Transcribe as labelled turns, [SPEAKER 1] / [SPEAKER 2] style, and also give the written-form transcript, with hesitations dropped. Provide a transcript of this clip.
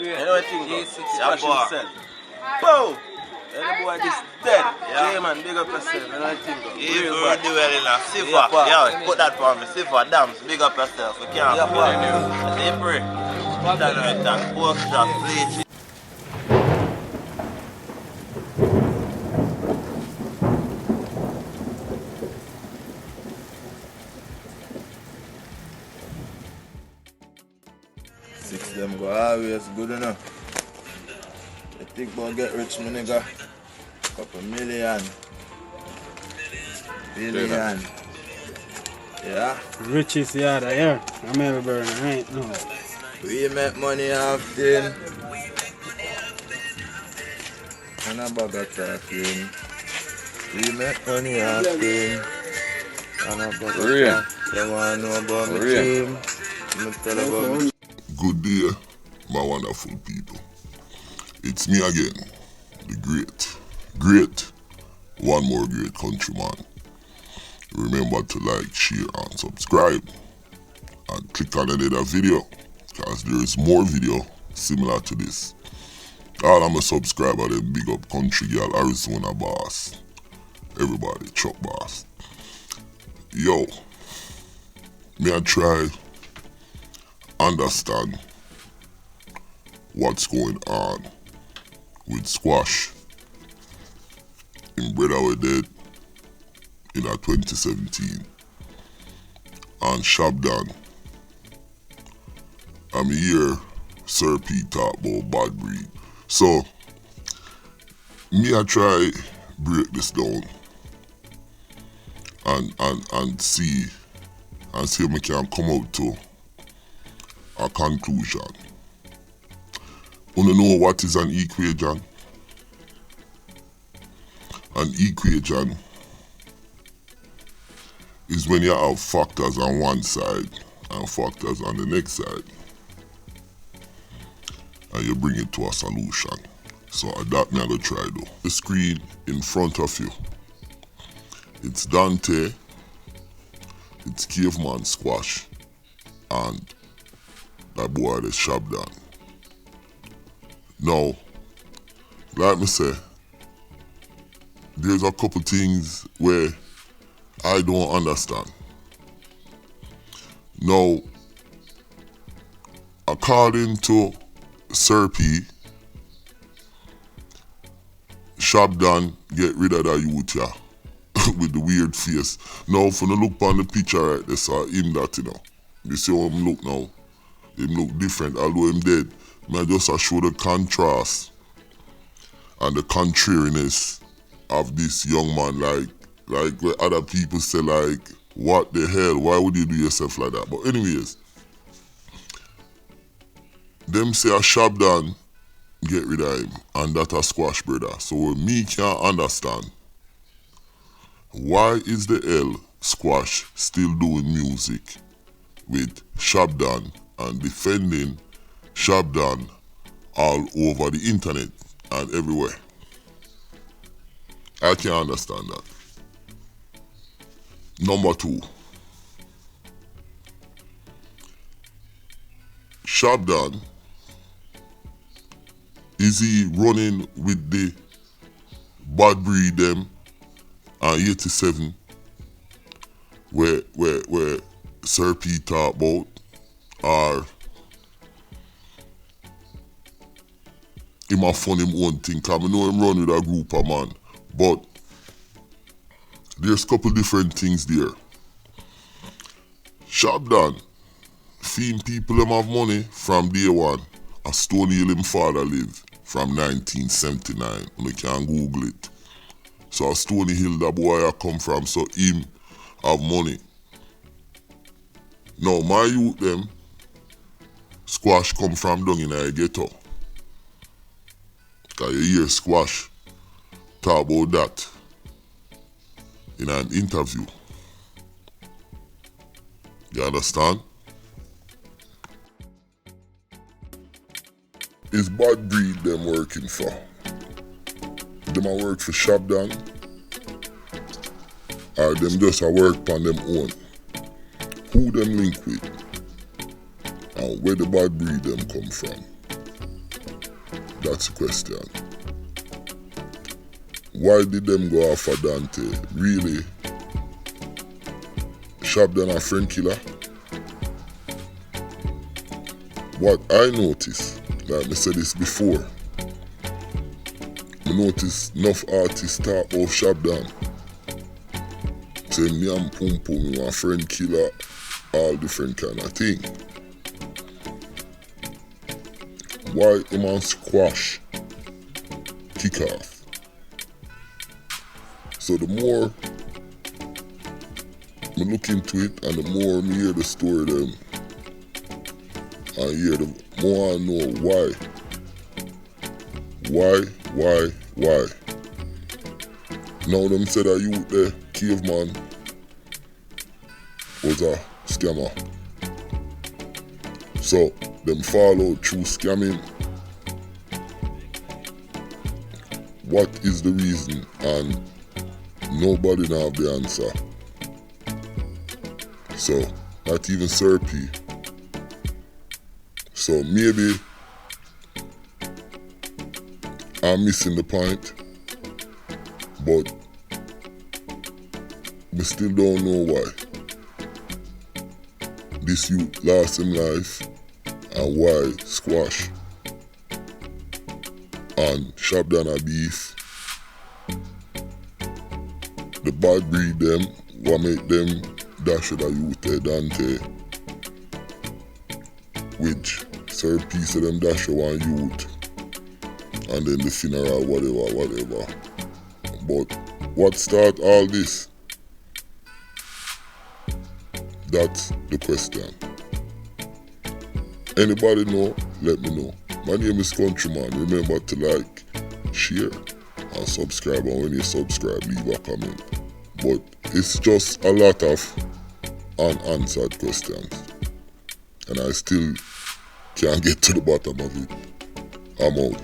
[SPEAKER 1] You know what thing go? Smash himself. Boom! And the boy is dead. Yeah, man, big up yourself. You know what thing go?
[SPEAKER 2] If you do well enough, Sifa, yeah, put that for me. Sifa, dams, big up yourself. You can't put it there. I say pray. Stand right and pork chop, bleach.
[SPEAKER 3] Six them go always good enough. You think about get rich, my nigga? Couple million. Billion. Yeah?
[SPEAKER 4] Richest yard here. I'm ever burning right now.
[SPEAKER 3] We make money often. And a bag of talking. We make money often. And a bag of talking. You wanna know about my dream? I'm tell about me.
[SPEAKER 5] Good day, my wonderful people. It's me again, the great, one more great countryman. Remember to like, share and subscribe and click on another video because there is more video similar to this. All I'm a subscriber, them big up country girl, Arizona boss. Everybody, Chuck boss. Yo, me I try understand what's going on with Squash in Brother We Dead in 2017 and SHABDON. I'm here, Sir P talk about bad breed. So, me I try break this down and see if I can come out to a conclusion. Wanna know what is an equation? An equation is when you have factors on one side and factors on the next side, and you bring it to a solution. So that me I go try though. The screen in front of you, it's Donte, it's Caveman Squash, and that boy is SHABDON. Now, like me say, there's a couple things where I don't understand. Now, according to Sir P, SHABDON get rid of that youth here with the weird face. Now, if you look on the picture right, they saw him that, you know. You see how him look now? Him look different, although him dead. I just show the contrast and the contrariness of this young man, like where other people say like, what the hell, why would you do yourself like that? But anyways, them say a SHABDON get rid of him and that a Squash brother. So me can't understand, why is the hell Squash still doing music with SHABDON and defending SHABDON all over the internet and everywhere? I can't understand that. Number two, SHABDON, is he running with the bad breed them and 87 where Sir P talk about, or him a fun him own thing? Cause I know him run with a group of man, but there's a couple different things there. SHABDON, feeding people them have money from day one. A Stone Hill him father live from 1979. You can Google it. So a Stony Hill that boy I come from, so him have money. Now my youth them, Squash come from down in a ghetto. Cause you hear Squash talk about that in an interview. You understand? Is bad breed them working for? Them a work for SHABDON? Or them just a work on them own? Who them link with? And where the bad breed them come from? That's the question. Why did them go after Donte? Really? SHABDON a friend killer? What I noticed, like I said this before, I noticed enough artists talk about SHABDON. Say me and Pum Pum, my friend killer, all different kind of thing. Why him and Squash kick off? So the more I look into it and the more I hear the story them, and hear the more I know why. Why? Now them said that youth there, caveman, was a scammer. So them follow through scamming. What is the reason? And nobody now have the answer. So not even Sir P. So maybe I'm missing the point, but we still don't know why this youth lost his life and why Squash and SHABDON a beef. The bad breed them, what make them dash with a youth Donte, which Sir P said them dash with one youth, and then the funeral, whatever. But what start all this? That's the question. Anybody know? Let me know. My name is Countryman. Remember to like, share, and subscribe. And when you subscribe, leave a comment. But it's just a lot of unanswered questions, and I still can't get to the bottom of it. I'm out.